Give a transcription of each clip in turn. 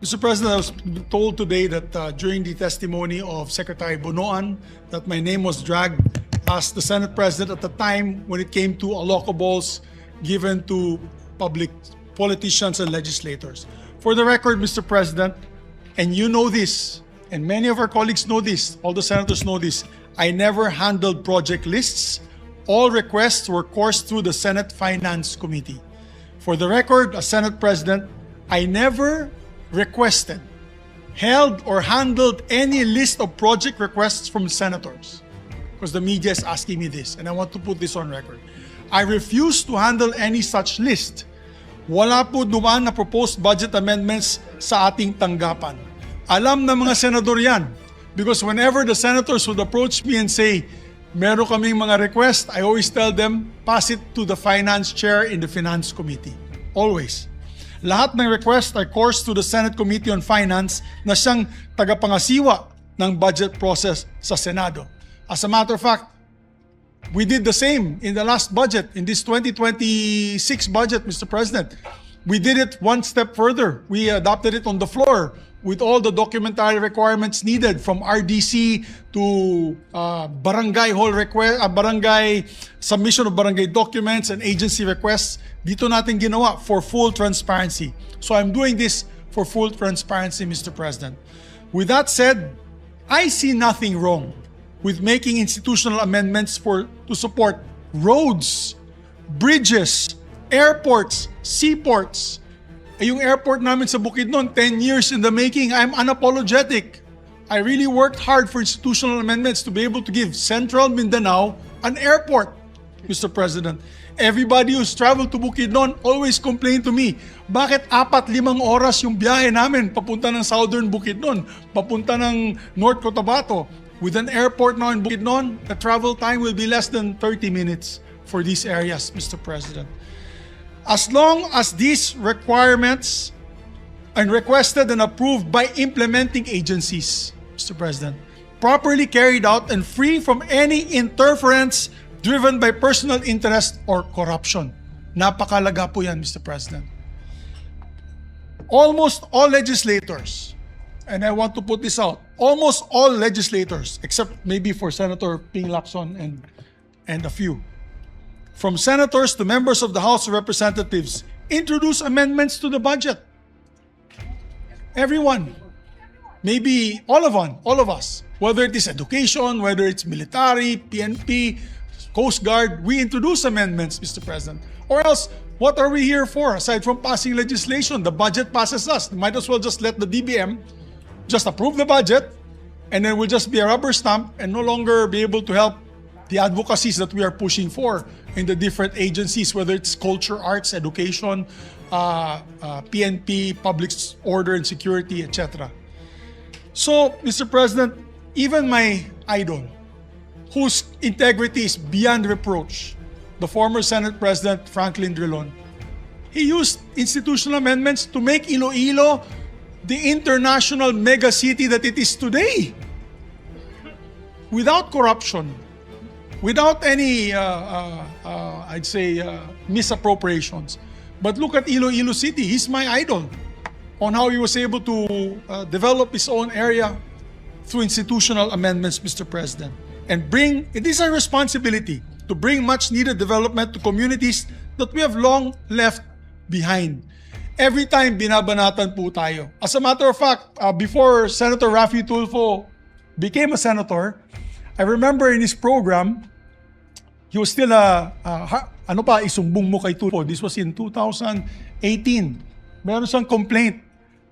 Mr. President, I was told today that during the testimony of Secretary Bonoan that my name was dragged as the Senate President at the time when it came to allocables given to public politicians and legislators. For the record, Mr. President, and you know this, and many of our colleagues know this, all the senators know this, I never handled project lists. All requests were coursed through the Senate Finance Committee. For the record, as Senate President, I never requested, held, or handled any list of project requests from senators. Because the media is asking me this, and I want to put this on record. I refuse to handle any such list. Wala po dumaan na proposed budget amendments sa ating tanggapan. Alam na mga senador yan. Because whenever the senators would approach me and say, meron kaming mga request, I always tell them, pass it to the finance chair in the finance committee. Always. Lahat ng request ay coursed to the Senate Committee on Finance na siyang tagapangasiwa ng budget process sa Senado. As a matter of fact, we did the same in the last budget, in this 2026 budget, Mr. President. We did it one step further. We adopted it on the floor with all the documentary requirements needed from RDC to barangay hall request, barangay submission of barangay documents and agency requests. Dito natin ginawa for full transparency. So I'm doing this for full transparency, Mr. President. With that said, I see nothing wrong with making institutional amendments to support roads, bridges, airports, seaports. Yung airport namin sa Bukidnon, 10 years in the making. I'm unapologetic. I really worked hard for institutional amendments to be able to give Central Mindanao an airport, Mr. President. Everybody who's traveled to Bukidnon always complain to me, bakit 4-5 oras yung biyahe namin papunta ng Southern Bukidnon, papunta ng North Cotabato. With an airport now in Bukidnon, the travel time will be less than 30 minutes for these areas, Mr. President. As long as these requirements are requested and approved by implementing agencies, Mr. President, properly carried out and free from any interference driven by personal interest or corruption. Napakalaga po yan, Mr. President. Almost all legislators, and I want to put this out, almost all legislators, except maybe for Senator Ping Lacson and a few, from senators to members of the House of Representatives, introduce amendments to the budget. Everyone, maybe all of us, whether it is education, whether it's military, PNP, Coast Guard, we introduce amendments, Mr. President. Or else, what are we here for aside from passing legislation? The budget passes us. Might as well just let the DBM just approve the budget, and then we'll just be a rubber stamp and no longer be able to help the advocacies that we are pushing for in the different agencies, whether it's culture, arts, education, PNP, public order and security, etc. So, Mr. President, even my idol, whose integrity is beyond reproach, the former Senate President Franklin Drilon, he used institutional amendments to make Iloilo the international mega city that it is today, without corruption, without any, I'd say, misappropriations. But look at Iloilo City. He's my idol on how he was able to develop his own area through institutional amendments, Mr. President. And it is our responsibility to bring much needed development to communities that we have long left behind. Every time binabanatan po tayo. As a matter of fact, before Senator Raffy Tulfo became a senator, I remember in his program, he was still isumbong mo kay Tulfo. This was in 2018. Meron siyang complaint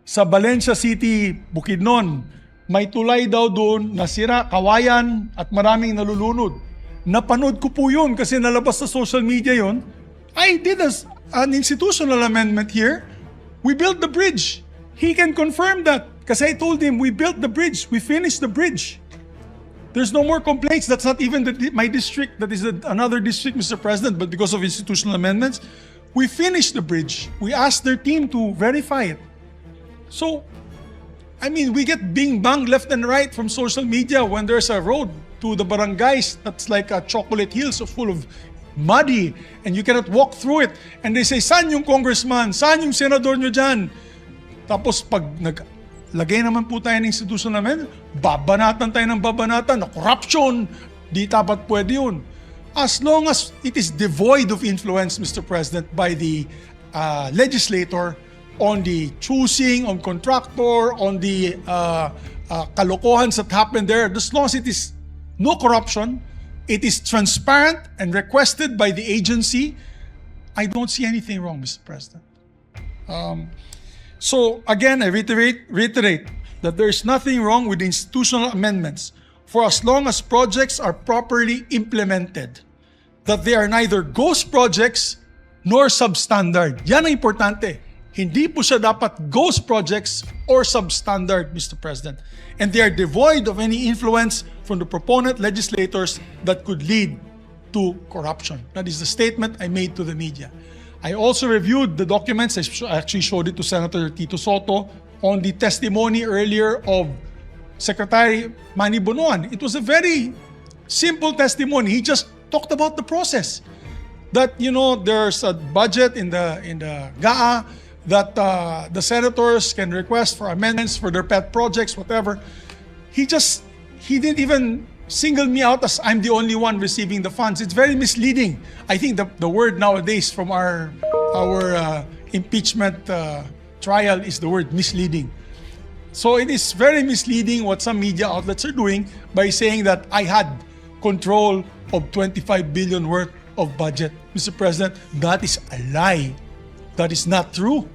sa Valencia City, Bukidnon. May tulay daw doon, nasira, kawayan, at maraming nalulunod. Napanood ko po yun kasi nalabas sa social media yun. I did an institutional amendment here. We built the bridge. He can confirm that kasi I told him we built the bridge. We finished the bridge. There's no more complaints. That's not even my district. That is another district, Mr. President. But because of institutional amendments, we finished the bridge. We asked their team to verify it. So, I mean, we get bing-bang left and right from social media when there's a road to the barangays that's like a chocolate hill, so full of muddy, and you cannot walk through it. And they say, saan yung congressman? Saan yung senador nyo dyan? Tapos pag naglagay naman po tayo ng institutional amendment, babanatan tayo ng babanatan na corruption, di dapat pwede yun. As long as it is devoid of influence, Mr. President, by the legislator on the choosing, on contractor, on the kalokohans that happened there, as long as it is no corruption, it is transparent and requested by the agency, I don't see anything wrong, Mr. President. So again, I reiterate that there is nothing wrong with institutional amendments for as long as projects are properly implemented, that they are neither ghost projects nor substandard. Yan ang importante. Hindi po siya dapat ghost projects or substandard, Mr. President. And they are devoid of any influence from the proponent legislators that could lead to corruption. That is the statement I made to the media. I also reviewed the documents. I actually showed it to Senator Tito Soto on the testimony earlier of Secretary Manny Bonoan. It was a very simple testimony. He just talked about the process. That, you know, there's a budget in the GAA, that the senators can request for amendments for their pet projects, whatever. He didn't even single me out as I'm the only one receiving the funds. It's very misleading. I think the word nowadays from our impeachment trial is the word misleading. So it is very misleading what some media outlets are doing by saying that I had control of 25 billion worth of budget. Mr. President, that is a lie. That is not true.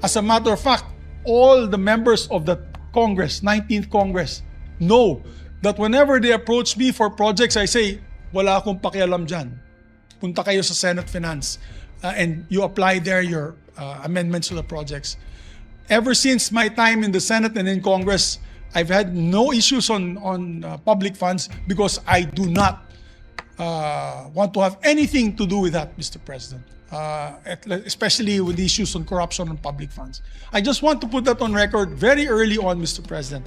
As a matter of fact, all the members of the Congress, 19th Congress, know that whenever they approach me for projects, I say, wala akong pakialam dyan. Punta kayo sa Senate Finance and you apply there your amendments to the projects. Ever since my time in the Senate and in Congress, I've had no issues on public funds because I do not want to have anything to do with that, Mr. President. Especially with the issues on corruption on public funds. I just want to put that on record very early on, Mr. President,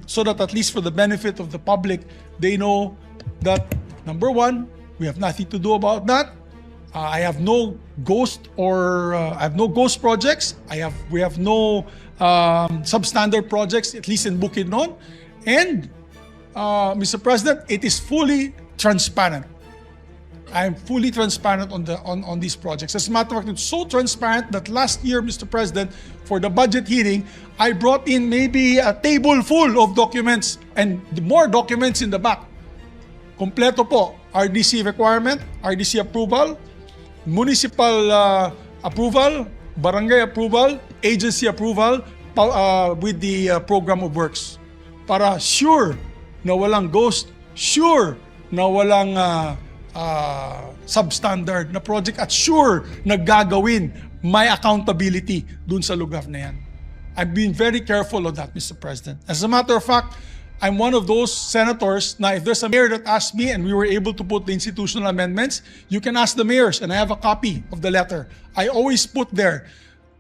so that at least for the benefit of the public, they know that, number one, we have nothing to do about that. I have no ghost projects. We have no substandard projects, at least in Bukidnon. And, Mr. President, it is fully transparent. I am fully transparent on these projects. As a matter of fact, it's so transparent that last year, Mr. President, for the budget hearing, I brought in maybe a table full of documents and more documents in the back. Kompleto po. RDC requirement, RDC approval, municipal approval, barangay approval, agency approval with the program of works. Para sure na walang ghost, sure na walang substandard na project at sure na gagawin may accountability dun sa lugar na yan. I've been very careful of that, Mr. President. As a matter of fact, I'm one of those senators na if there's a mayor that asked me and we were able to put the institutional amendments, you can ask the mayors and I have a copy of the letter. I always put there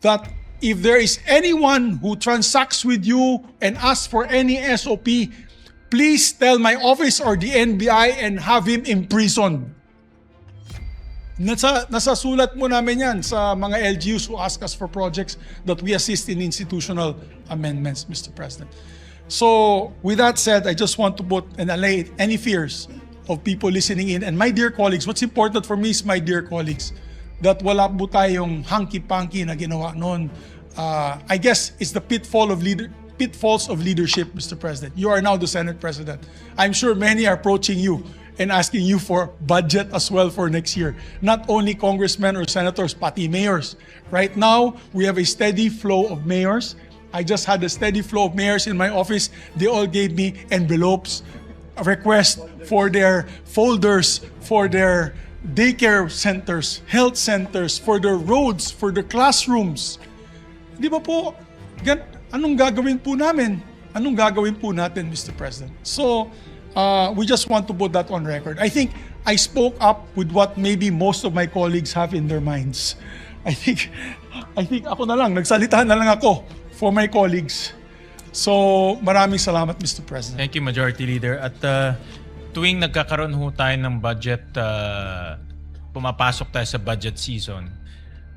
that if there is anyone who transacts with you and asks for any SOP, please tell my office or the NBI and have him imprisoned. Nasa sulat mo namin yan sa mga LGUs who ask us for projects that we assist in institutional amendments, Mr. President. So, with that said, I just want to put and allay any fears of people listening in. And my dear colleagues, what's important for me is, my dear colleagues, that wala po tayong hanky-panky na ginawa noon. I guess it's the pitfalls of leadership, Mr. President. You are now the Senate President. I'm sure many are approaching you and asking you for budget as well for next year. Not only congressmen or senators, pati mayors. Right now, we have a steady flow of mayors. I just had a steady flow of mayors in my office. They all gave me envelopes, a request for their folders, for their daycare centers, health centers, for their roads, for their classrooms. Di ba po, anong gagawin po namin? Anong gagawin po natin, Mr. President? So, we just want to put that on record. I think I spoke up with what maybe most of my colleagues have in their minds. I think ako na lang, nagsalita na lang ako for my colleagues. So, maraming salamat, Mr. President. Thank you, Majority Leader. At tuwing nagkakaroon ho tayo ng budget, pumapasok tayo sa budget season,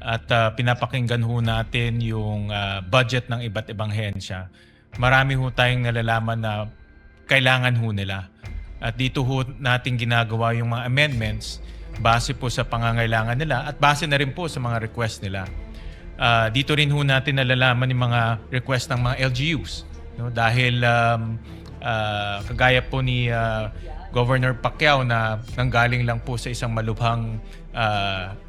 at pinapakinggan ho natin yung budget ng iba't ibang hensya, marami ho tayong nalalaman na kailangan ho nila. At dito ho natin ginagawa yung mga amendments base po sa pangangailangan nila at base na rin po sa mga request nila. Dito rin ho natin nalalaman yung mga request ng mga LGUs. No? Dahil kagaya po ni Governor Pacquiao na nanggaling lang po sa isang malubhang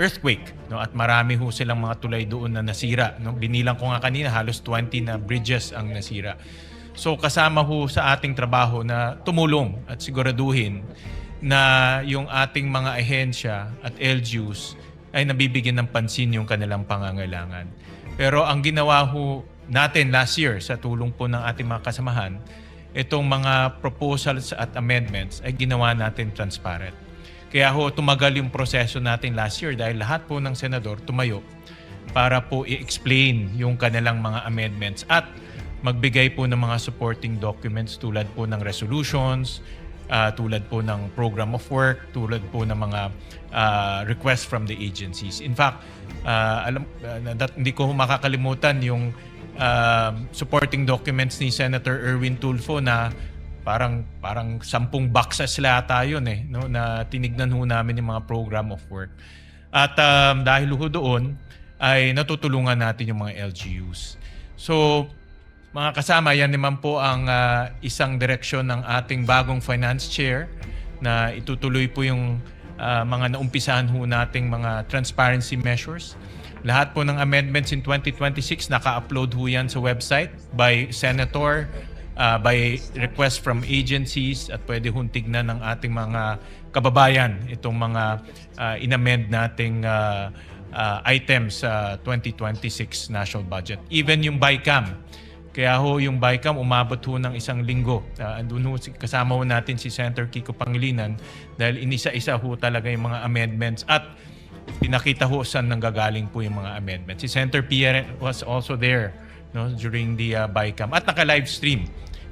earthquake, no? At marami ho silang mga tulay doon na nasira, no? Binilang ko nga kanina halos 20 na bridges ang nasira. So kasama ho sa ating trabaho na tumulong at siguraduhin na yung ating mga ahensya at LGUs ay nabibigyan ng pansin yung kanilang pangangailangan. Pero ang ginawa ho natin last year sa tulong po ng ating mga kasamahan, itong mga proposals at amendments ay ginawa natin transparent. Kaya ho tumagal yung proseso natin last year dahil lahat po ng senador tumayo para po i-explain yung kanilang mga amendments at magbigay po ng mga supporting documents tulad po ng resolutions, tulad po ng program of work, tulad po ng mga requests from the agencies. In fact, hindi ko makakalimutan yung supporting documents ni Senator Erwin Tulfo na parang 10 boxes lahat yun no, na tinignan ho namin yung mga program of work. At dahil ho doon ay natutulungan natin yung mga LGUs. So mga kasama, yan naman po ang isang direksyon ng ating bagong finance chair na itutuloy po yung mga naumpisahan ho nating mga transparency measures. Lahat po ng amendments in 2026 naka-upload ho yan sa website by senator, by request from agencies at pwede hong tignan ng ating mga kababayan itong mga in-amend nating items sa 2026 national budget. Even yung BICAM. Kaya ho yung BICAM umabot ho ng isang linggo. Andun ho kasama ho natin si Senator Kiko Pangilinan dahil inisa-isa ho talaga yung mga amendments at pinakita ho saan nanggagaling po yung mga amendments. Si Senator Pia was also there, no, during the BICAM at naka-live stream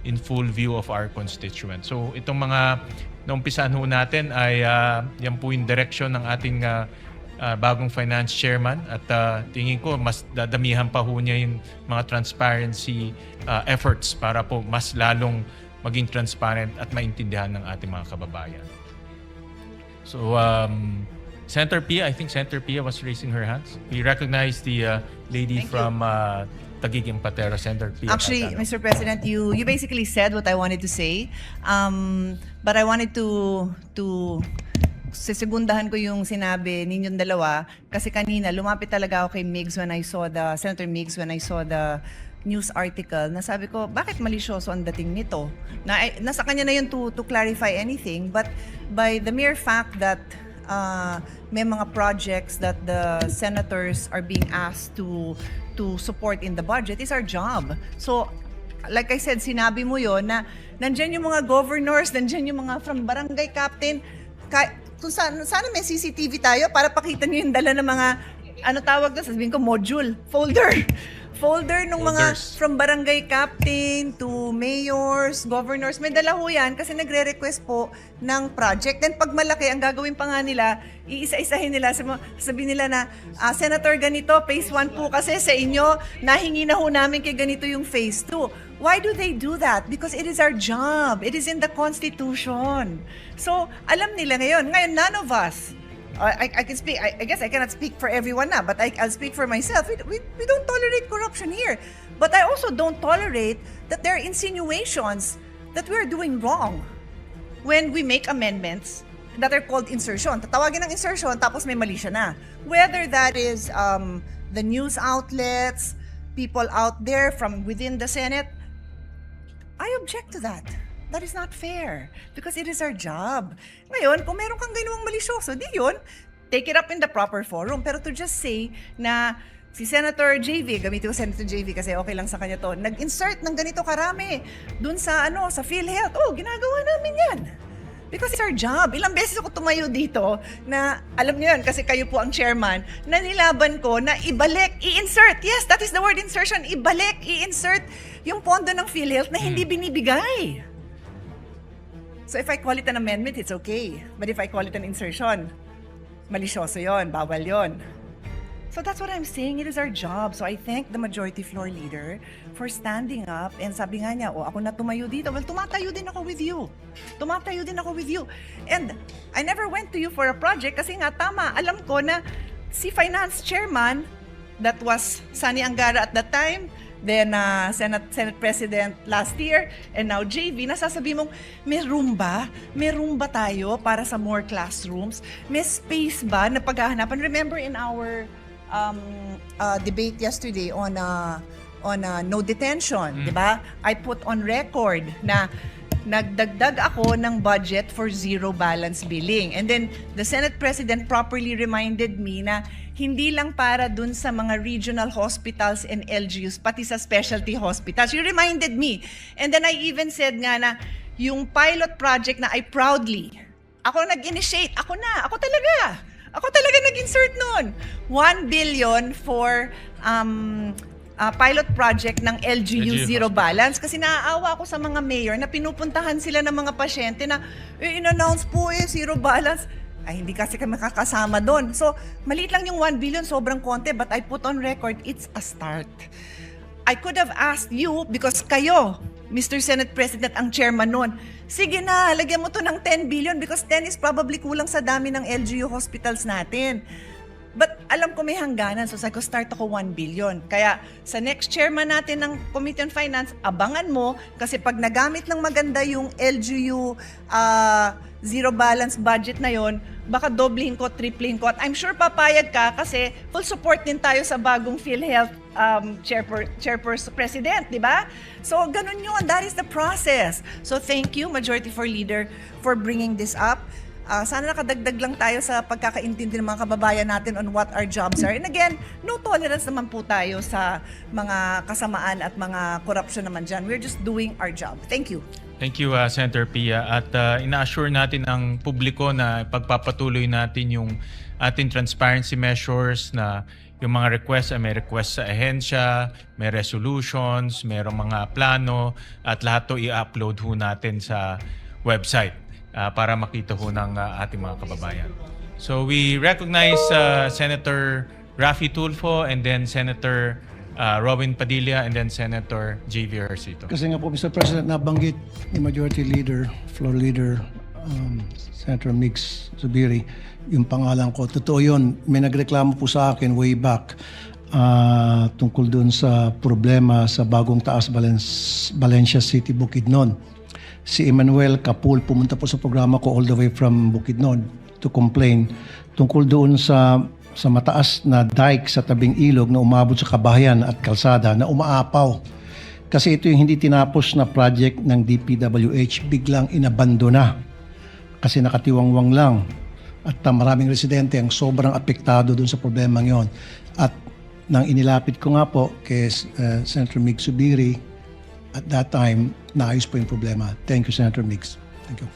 in full view of our constituents. So itong mga naumpisahan ho natin ay yan po yung direksyon ng ating bagong finance chairman at tingin ko mas dadamihan pa ho niya yung mga transparency efforts para po mas lalong maging transparent at maintindihan ng ating mga kababayan. So Senator Pia, I think Senator Pia was raising her hands. We recognize the lady from Taguig and Patero, Senator Pia. Actually, Mr. President, you basically said what I wanted to say, but I wanted to sisegundahan ko yung sinabi ninyong dalawa kasi kanina lumapit talaga ako kay Migs when I saw Senator Migs when I saw the news article na sabi ko, bakit malisyoso ang dating nito? Nasa kanya na yun to clarify anything, but by the mere fact that may mga projects that the senators are being asked to support in the budget is our job. So, like I said, sinabi mo yon na nandyan yung mga governors, nandyan yung mga from barangay captain, kung sana may CCTV tayo para pakita niyo yung dala ng mga, ano tawag doon, sabihin ko, module, folder ng mga from barangay captain to mayors, governors, may dala ho yan kasi nagre-request po ng project. Then pag malaki, ang gagawin pa nga nila, iisa-isahin nila, sabihin nila na, Senator ganito, phase 1 po kasi sa inyo, nahingi na ho namin kay ganito yung phase 2. Why do they do that? Because it is our job. It is in the Constitution. So, alam nila ngayon. Ngayon, none of us, I can speak, I guess I cannot speak for everyone na, but I'll speak for myself. We don't tolerate corruption here. But I also don't tolerate that there are insinuations that we're doing wrong when we make amendments that are called insertion. Tatawagin ng insertion, tapos may mali siya na. Whether that is the news outlets, people out there from within the Senate, I object to that. That is not fair because it is our job. Ngayon, kung meron kang ginawang malisyoso, di yun, take it up in the proper forum. Pero to just say na si Senator JV, gamitin ko Senator JV kasi okay lang sa kanya to, nag-insert ng ganito karami dun sa sa PhilHealth. Oh, ginagawa namin yan. Because it's our job. Ilang beses ako tumayo dito na, alam niyo yun, kasi kayo po ang chairman, na nilaban ko na ibalik, i-insert. Yes, that is the word insertion. Ibalik, i-insert yung pondo ng PhilHealth na hindi binibigay. So if I call it an amendment, it's okay. But if I call it an insertion, malisyoso yon, bawal yon. So that's what I'm saying. It is our job. So I thank the majority floor leader for standing up and sabi nga niya, ako na tumayo dito. Well, tumatayo din ako with you. Tumatayo din ako with you. And I never went to you for a project kasi nga tama, alam ko na si Finance Chairman, that was Sani Angara at that time, then Senate President last year, and now JV, nasasabi mong, may room ba? May room ba tayo para sa more classrooms? May space ba na paghahanapan? Remember in our debate yesterday on no detention, di ba? I put on record na nagdagdag ako ng budget for zero balance billing. And then the Senate President properly reminded me na hindi lang para dun sa mga regional hospitals and LGUs, pati sa specialty hospitals. You reminded me. And then I even said nga na yung pilot project na I proudly, ako nag-initiate, ako talaga nag-insert nun. 1 billion for pilot project ng LGU Zero Balance kasi naaawa ako sa mga mayor na pinupuntahan sila ng mga pasyente na in-announce po Zero Balance. Ay, hindi kasi kami makakasama doon. So, maliit lang yung 1 billion, sobrang konti, but I put on record, it's a start. I could have asked you, because kayo, Mr. Senate President, ang chairman noon, sige na, lagyan mo to ng 10 billion because 10 is probably kulang sa dami ng LGU hospitals natin. But alam ko may hangganan, so sabi ko, start ako 1 billion. Kaya sa next chairman natin ng Committee on Finance, abangan mo kasi pag nagamit ng maganda yung LGU zero balance budget na yon, baka doblehin ko, triplehin ko. At I'm sure papayag ka kasi full support din tayo sa bagong PhilHealth chairperson president, di ba? So ganun yun, that is the process. So thank you, Majority Floor Leader, for bringing this up. Sana nakadagdag lang tayo sa pagkakaintindi ng mga kababayan natin on what our jobs are. And again, no tolerance naman po tayo sa mga kasamaan at mga corruption naman dyan. We're just doing our job. Thank you. Thank you, Senator Pia. At ina-assure natin ang publiko na pagpapatuloy natin yung ating transparency measures na yung mga requests, may request sa ahensya, may resolutions, mayroong mga plano, at lahat to i-upload ho natin sa website para makita ho ng ating mga kababayan. So we recognize Senator Raffy Tulfo and then Senator Robin Padilla and then Senator JV Ejercito. Kasi nga po, Mr. President, nabanggit ni Majority Leader, Floor Leader, Senator Mix Zubiri, yung pangalan ko. Totoo yun, may nagreklamo po sa akin way back tungkol dun sa problema sa bagong taas Valencia City, Bukidnon. Si Emmanuel Capul pumunta po sa programa ko all the way from Bukidnon to complain tungkol doon sa mataas na dike sa tabing ilog na umabot sa kabahayan at kalsada na umaapaw. Kasi ito yung hindi tinapos na project ng DPWH, biglang inabandona kasi nakatiwangwang lang. At maraming residente ang sobrang apektado doon sa problema ngayon. At nang inilapit ko nga po kay Senator Mig Zubiri, at that time, naayos po yung problema. Thank you, Senator Mix. Thank you.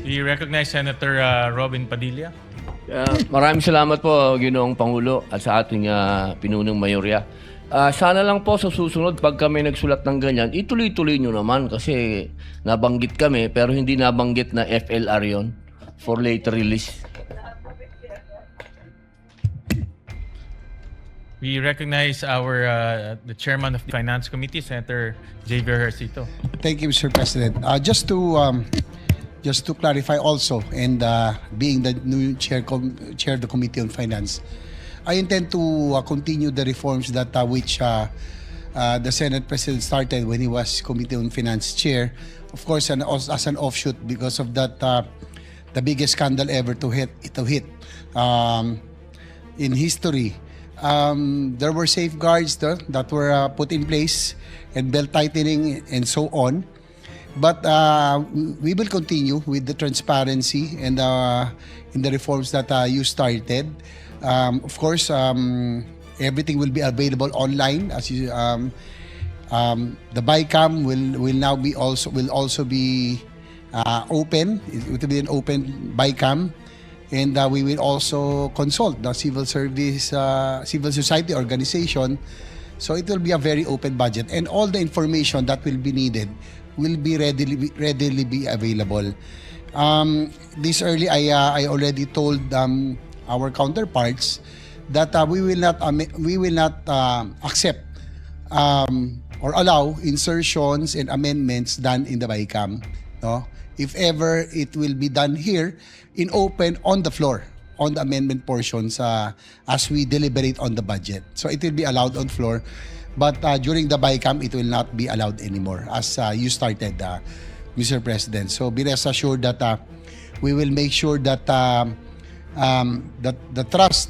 We recognize Senator Robin Padilla. Maraming salamat po, Ginoong Pangulo, at sa ating pinunong mayorya. Sana lang po sa susunod, pag kami nagsulat ng ganyan, ituloy-tuloy nyo naman kasi nabanggit kami, pero hindi nabanggit na FLR yon for later release. We recognize the chairman of the Finance Committee, Senator JV Ejercito. Thank you, Mr. President. Just to clarify also, and being the new chair of the Committee on Finance, I intend to continue the reforms that which the Senate President started when he was Committee on Finance chair. Of course, as an offshoot because of that, the biggest scandal ever to hit in history. There were safeguards that were put in place and belt tightening and so on. But we will continue with the transparency and in the reforms that you started. Of course, everything will be available online. As you, the BICAM will also be open. It will be an open BICAM. And we will also consult the civil society organization. So it will be a very open budget. And all the information that will be needed will be readily be available. This early, I already told our counterparts that we will not accept or allow insertions and amendments done in the BICAM. No? If ever it will be done here in open on the floor, on the amendment portions as we deliberate on the budget. So it will be allowed on floor, but during the BICAM, it will not be allowed anymore as you started, Mr. President. So be rest assured that we will make sure that that the trust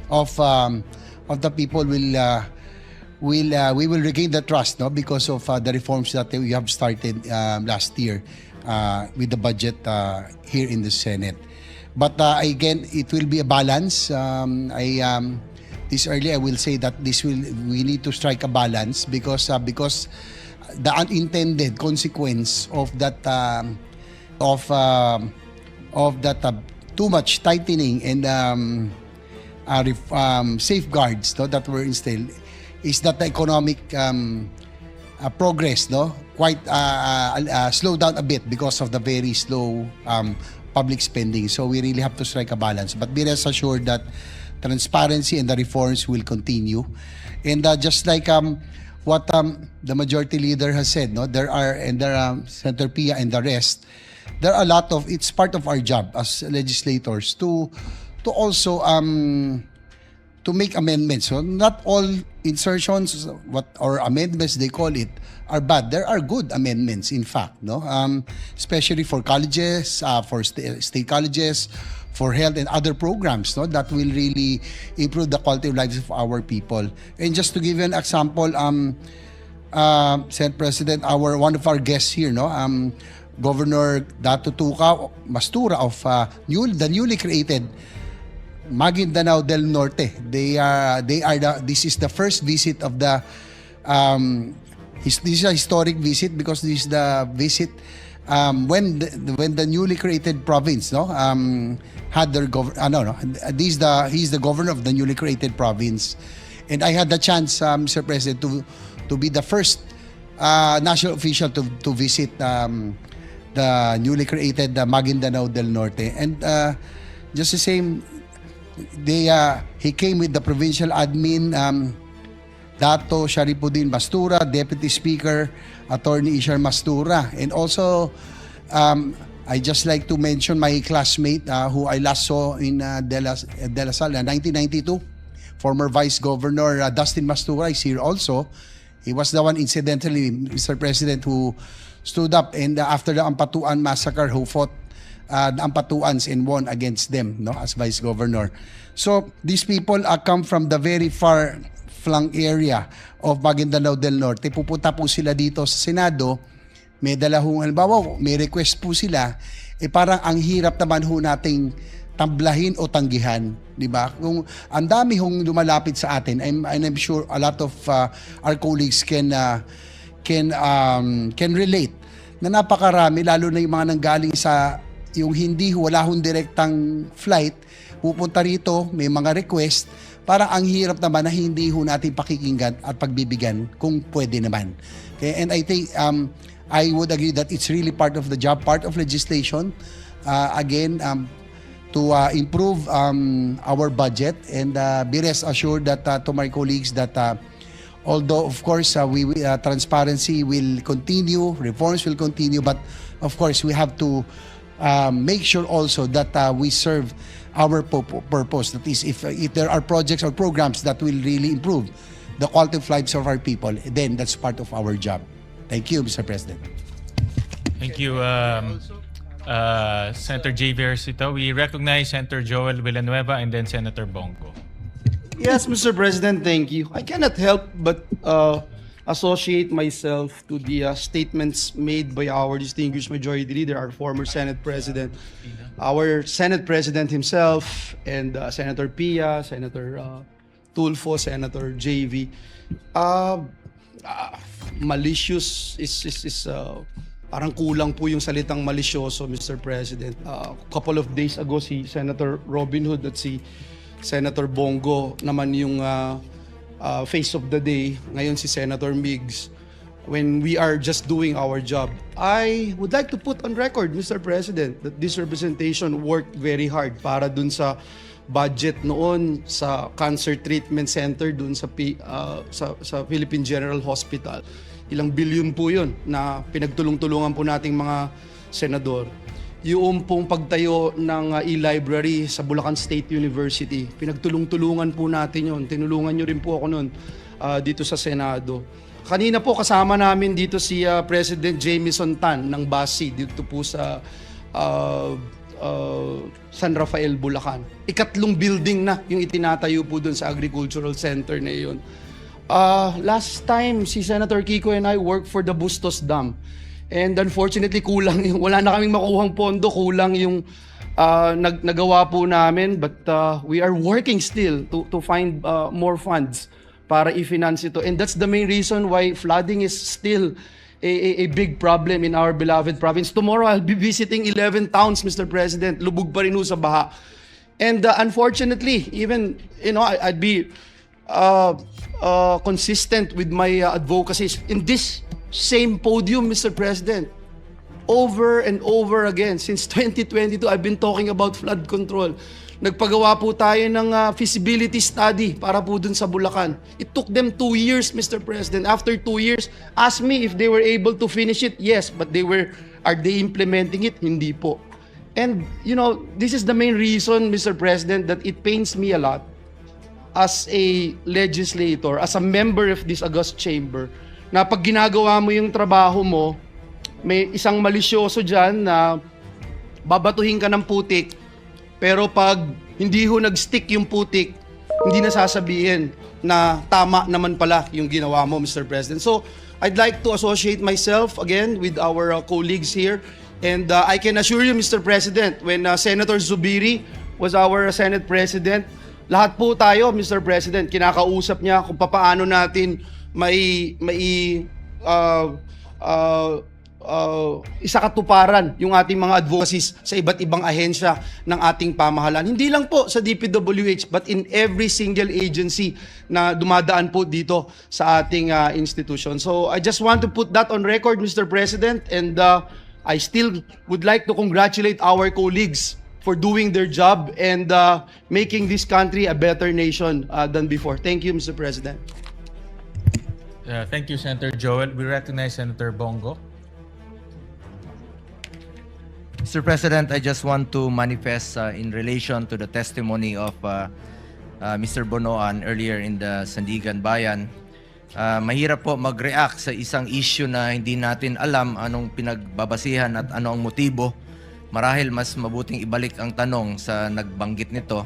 of the people will we will regain the trust, no, because of the reforms that we have started last year with the budget here in the Senate. But again, it will be a balance. This early I will say that we need to strike a balance because the unintended consequence of that too much tightening and safeguards, no, that were instilled is that the economic progress, no, quite slowed down a bit because of the very slow public spending. So we really have to strike a balance. But be rest assured that transparency and the reforms will continue. And just like what the majority leader has said, no, there are Senator Pia and the rest, there are a lot of, it's part of our job as legislators to also to make amendments. So not all insertions or amendments they call it are bad. There are good amendments, in fact, no, especially for colleges, for state colleges, for health and other programs, no, that will really improve the quality of lives of our people. And just to give you an example, Senate President, one of our guests here, no, Governor Dato Tuca Mastura of the newly created Maguindanao del Norte. This is the first visit of the this is a historic visit because this is the visit when the newly created province, no, had their he's the governor of the newly created province, and I had the chance, Mr. President, to be the first national official to visit the newly created Maguindanao del Norte, and just the same, he came with the provincial admin, Dato Sharifuddin Mastura, Deputy Speaker Attorney Ishar Mastura, and also I just like to mention my classmate who I last saw in De La Salle in 1992, former Vice Governor Dustin Mastura is here also. He was the one, incidentally, Mr. President, who stood up and after the Ampatuan massacre, who fought the Ampatuans and won against them, no, as Vice Governor. So these people come from the very far-flung area of Maguindanao del Norte. Pupunta po sila dito sa Senado, may dalahong, halimbawa, may request po sila, parang ang hirap naman ho nating tamblahin o tanggihan, di ba? Kung ang dami hong lumalapit sa atin, I'm sure a lot of our colleagues can relate na napakarami, lalo na yung mga nanggaling sa yung wala hong direktang flight, pupunta rito, may mga request, parang ang hirap naman na hindi ho natin pakikinggan at pagbibigyan kung pwede naman. Okay? And I think I would agree that it's really part of the job, part of legislation, again, to improve our budget, and be rest assured that to my colleagues that although of course transparency will continue, reforms will continue, but of course we have to make sure also that we serve our purpose. That is, if there are projects or programs that will really improve the quality of lives of our people, then that's part of our job. Thank you, Mr. President. Thank you, Senator J. Versito. We recognize Senator Joel Villanueva and then Senator Bongo. Yes, Mr. President, thank you. I cannot help but associate myself to the statements made by our distinguished majority leader, our former Senate President, our Senate President himself, and Senator Pia, Senator Tulfo, Senator JV. Malicious is parang kulang po yung salitang malisyoso, Mr. President. A couple of days ago, si Senator Robin Hood at si Senator Bongo naman yung face of the day. Ngayon si Senator Migs. When we are just doing our job, I would like to put on record, Mr. President, that this representation worked very hard para dun sa budget noon sa cancer treatment center doon sa Philippine General Hospital. Ilang bilyon po yun na pinagtulong-tulungan po nating mga senador. Yung pong pagtayo ng e-library sa Bulacan State University, pinagtulong-tulungan po natin yun. Tinulungan nyo rin po ako noon dito sa Senado. Kanina po kasama namin dito si President Jamison Tan ng BASI dito po sa San Rafael, Bulacan. Ikatlong building na yung itinatayo po doon sa Agricultural Center na yun. Last time, si Senator Kiko and I worked for the Bustos Dam. And unfortunately, kulang yung, wala na kaming makuhang pondo, kulang yung nagawa po namin. But we are working still to find more funds para i-finance ito. And that's the main reason why flooding is still a big problem in our beloved province. Tomorrow, I'll be visiting 11 towns, Mr. President. Lubog pa rin ho sa baha. And unfortunately, even, I'd be consistent with my advocacies. In this same podium, Mr. President, over and over again, since 2022, I've been talking about flood control. Nagpagawa po tayo ng feasibility study para po dun sa Bulacan. It took them 2 years, Mr. President. After 2 years, ask me if they were able to finish it. Yes, but are they implementing it? Hindi po. And, this is the main reason, Mr. President, that it pains me a lot as a legislator, as a member of this august chamber, na pag ginagawa mo yung trabaho mo, may isang malisyoso dyan na babatuhin ka ng putik, pero pag hindi ho nag-stick yung putik, hindi na sasabihin na tama naman pala yung ginawa mo, Mr. President. So, I'd like to associate myself again with our colleagues here. And I can assure you, Mr. President, when Senator Zubiri was our Senate President, lahat po tayo, Mr. President, kinakausap niya kung paano natin isakatuparan yung ating mga advocacies sa iba't ibang ahensya ng ating pamahalaan. Hindi lang po sa DPWH but in every single agency na dumadaan po dito sa ating institution. So I just want to put that on record, Mr. President, and I still would like to congratulate our colleagues for doing their job and making this country a better nation than before. Thank you, Mr. President. Thank you, Senator Joel. We recognize Senator Bongo. Mr. President, I just want to manifest in relation to the testimony of Mr. Bonoan earlier in the Sandigan Bayan. Mahirap po mag-react sa isang issue na hindi natin alam anong pinagbabasihan at ano ang motibo. Marahil mas mabuting ibalik ang tanong sa nagbanggit nito.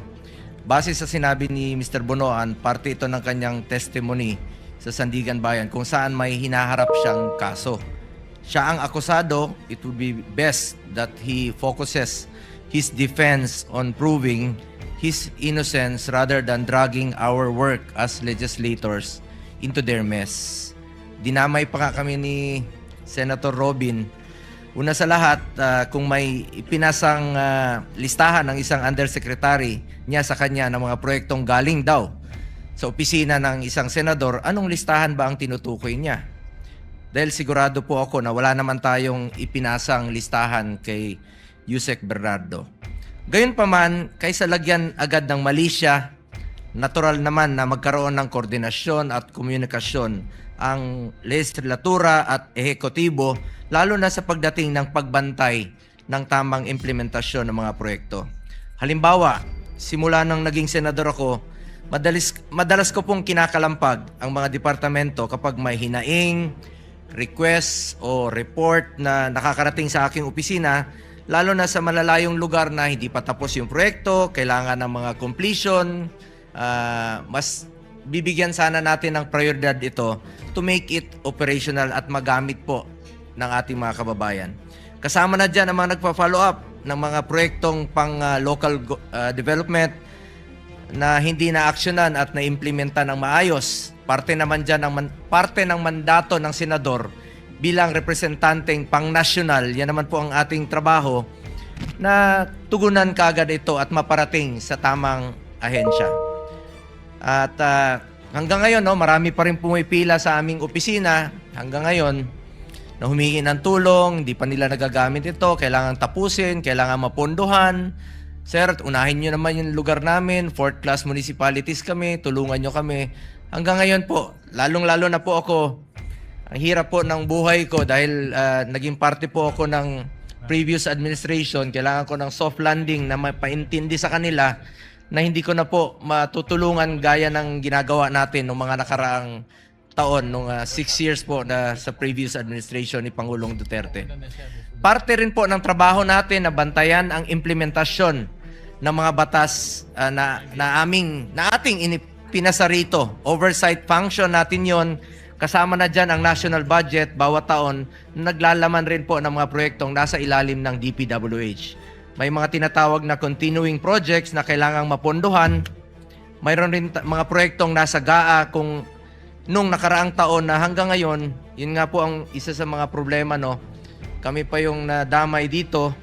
Base sa sinabi ni Mr. Bonoan, parte ito ng kanyang testimony sa Sandigan Bayan kung saan may hinaharap siyang kaso. Siya ang akusado. It would be best that he focuses his defense on proving his innocence rather than dragging our work as legislators into their mess. Dinamay pa nga kami ni Senator Robin. Una sa lahat, kung may ipinasang listahan ng isang undersecretary niya sa kanya ng mga proyektong galing daw sa opisina ng isang senador, anong listahan ba ang tinutukoy niya? Dahil sigurado po ako na wala naman tayong ipinasang listahan kay Yusek Bernardo. Gayunpaman, kaysa lagyan agad ng malisya, natural naman na magkaroon ng koordinasyon at komunikasyon ang legislatura at ehekutibo, lalo na sa pagdating ng pagbantay ng tamang implementasyon ng mga proyekto. Halimbawa, simula nang naging senador ako, madalas ko pong kinakalampag ang mga departamento kapag may hinaing, request o report na nakakarating sa aking opisina, lalo na sa malalayong lugar na hindi pa tapos yung proyekto, kailangan ng mga completion, mas bibigyan sana natin ng prioridad ito to make it operational at magamit po ng ating mga kababayan. Kasama na dyan ang mga nagpa-follow up ng mga proyektong pang local development na hindi na-actionan at na-implementa ng maayos. Parte naman dyan parte ng mandato ng senador bilang representanteng pang-nasyonal. Yan naman po ang ating trabaho na tugunan kaagad ito at maparating sa tamang ahensya. At hanggang ngayon, marami pa rin pumipila sa aming opisina. Hanggang ngayon, na humingi ng tulong, hindi pa nila nagagamit ito, kailangan tapusin, kailangan mapondohan. Sir, unahin nyo naman yung lugar namin, fourth class municipalities kami, tulungan nyo kami. Hanggang ngayon po, lalong-lalo na po ako, ang hirap po ng buhay ko dahil naging parte po ako ng previous administration. Kailangan ko ng soft landing na mapaintindi sa kanila na hindi ko na po matutulungan gaya ng ginagawa natin ng mga nakaraang taon, nung 6 years po na sa previous administration ni Pangulong Duterte. Parte rin po ng trabaho natin na bantayan ang implementasyon ng mga batas na ating pinasa rito. Oversight function natin yon. Kasama na dyan ang national budget bawat taon na naglalaman rin po ng mga proyektong nasa ilalim ng DPWH. May mga tinatawag na continuing projects na kailangang mapondohan. Mayroon rin mga proyektong nasa GAA kung nung nakaraang taon na hanggang ngayon, yun nga po ang isa sa mga problema, no? Kami pa yung nadamay dito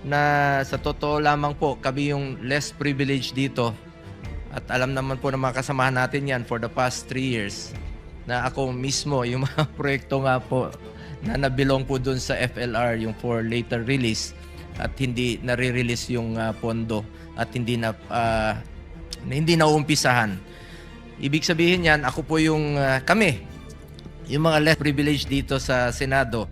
na sa totoo lamang po, kami yung less privileged dito. At alam naman po ng mga kasamahan natin yan for the past 3 years na ako mismo, yung mga proyekto nga po na nabilong po dun sa FLR, yung for later release at hindi nare-release yung pondo at hindi na uumpisahan. Ibig sabihin yan, ako po yung kami, yung mga less privileged dito sa Senado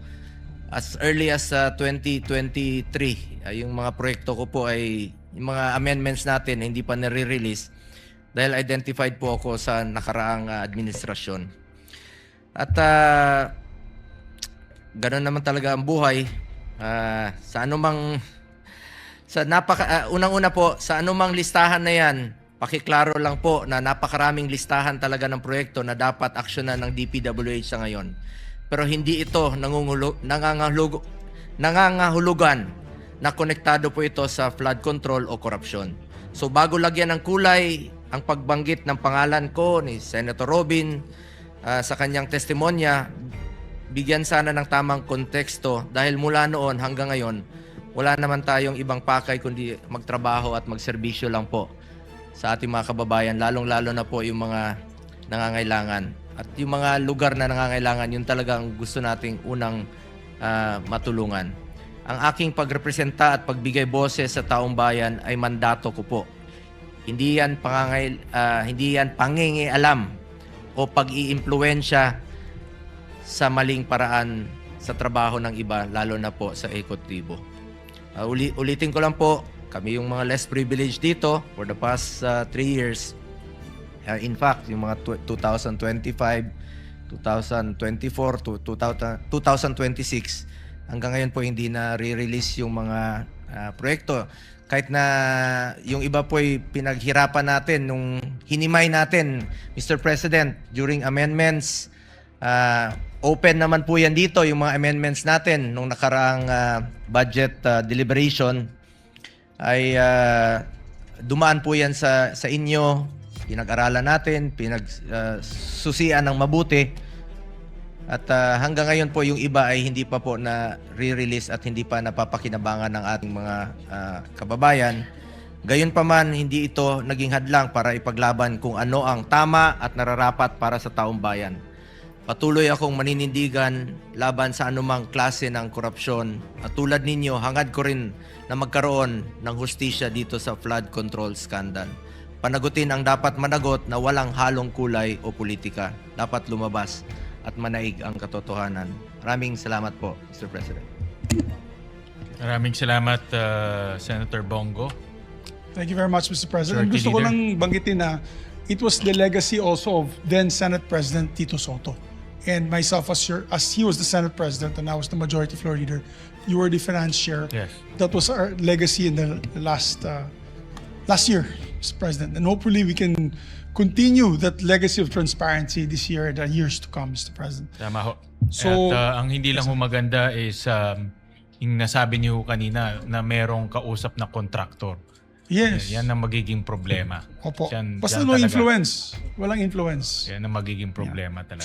as early as 2023. Yung mga proyekto ko po ay yung mga amendments natin hindi pa nare-release dahil identified po ako sa nakaraang administrasyon. At ganoon naman talaga ang buhay. Sa anumang unang-una po, sa anumang listahan na yan, pakiklaro lang po na napakaraming listahan talaga ng proyekto na dapat aksyonan ng DPWH sa ngayon. Pero hindi ito nangangahulugan na konektado po ito sa flood control o korupsyon. So bago lagyan ng kulay ang pagbanggit ng pangalan ko ni Senator Robin sa kanyang testimonya, bigyan sana ng tamang konteksto dahil mula noon hanggang ngayon, wala naman tayong ibang pakay kundi magtrabaho at magserbisyo lang po sa ating mga kababayan, lalong-lalo na po yung mga nangangailangan. At yung mga lugar na nangangailangan, yun talagang gusto nating unang matulungan. Ang aking pagrepresenta at pagbigay boses sa taong bayan ay mandato ko po. Hindi yan pangingialam o pag-iimpluwensya sa maling paraan sa trabaho ng iba, lalo na po sa ekotibo. Ulitin ko lang po, kami yung mga less privileged dito for the past 3 years. In fact, yung mga 2025, 2024 to 2026, hanggang ngayon po hindi na re-release yung mga proyekto. Kahit na yung iba po ay pinaghirapan natin nung hinimay natin, Mr. President, during amendments. Open naman po yan dito, yung mga amendments natin nung nakaraang budget deliberation ay dumaan po yan sa inyo, pinag-aralan natin, pinagsusian ng mabuti. At hanggang ngayon po yung iba ay hindi pa po na re-release at hindi pa napapakinabangan ng ating mga kababayan. Gayunpaman, hindi ito naging hadlang para ipaglaban kung ano ang tama at nararapat para sa taong bayan. Patuloy akong maninindigan laban sa anumang klase ng korupsyon at tulad ninyo, hangad ko rin na magkaroon ng hustisya dito sa flood control scandal. Panagutin ang dapat managot na walang halong kulay o politika. Dapat lumabas at manaig ang katotohanan. Maraming salamat po, Mr. President. Maraming salamat, Senator Bongo. Thank you very much, Mr. President. Majority Gusto ko Leader. lang banggitin na it was the legacy also of then Senate President Tito Soto. And myself, as he was the Senate President and I was the Majority Floor Leader, you were the Finance Chair. Yes. That was our legacy in the last year, Mr. President. And hopefully we can continue that legacy of transparency this year and the years to come, Mr. President. Tama ho. So- At ang hindi lang ho maganda is yung nasabi niyo kanina na merong kausap na kontraktor. Yes. Yan ang magiging problema. Opo. Yan Basta talaga. no influence. Walang influence. Yan ang magiging problema talaga.